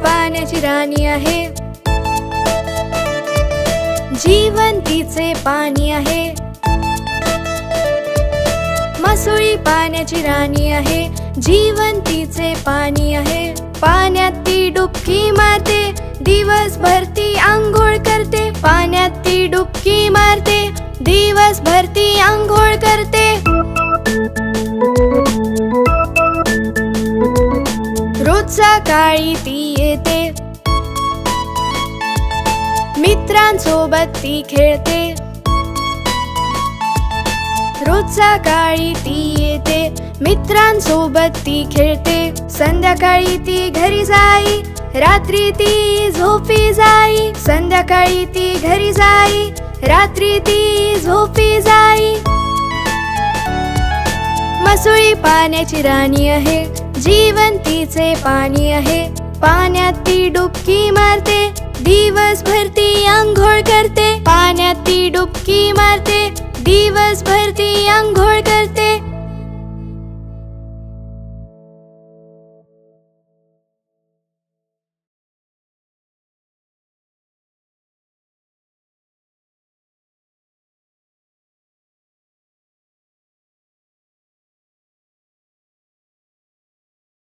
पाण्याची राणी आहे, जीवन तिचे पाणी आहे। मासोळी पाण्याची राणी आहे, जीवन तिचे पाणी आहे। पाण्यात ती डुबकी मारते, दिवसभर ती आंघोळ करते। पाण्यात ती डुबकी मारते, दिवसभर ती आंघोळ करते। रोज सकाळी ती येते, मित्रांसोबत ती खेळते। रोज सकाळी ती येते, मित्रांसोबत ती खेळते। संध्याकाळी ती घरी जाई, रात्री ती झोपी जाई। संध्याकाळी ती घरी जाई, रात्री ती झोपी जाई। मासोळी पाण्याची राणी आहे, जीवन तिचे पाणी आहे। पाण्यात ती डुबकी मारते, दिवसभर ती आंघोळ करते। पाण्यात ती डुबकी मारते, दिवसभर ती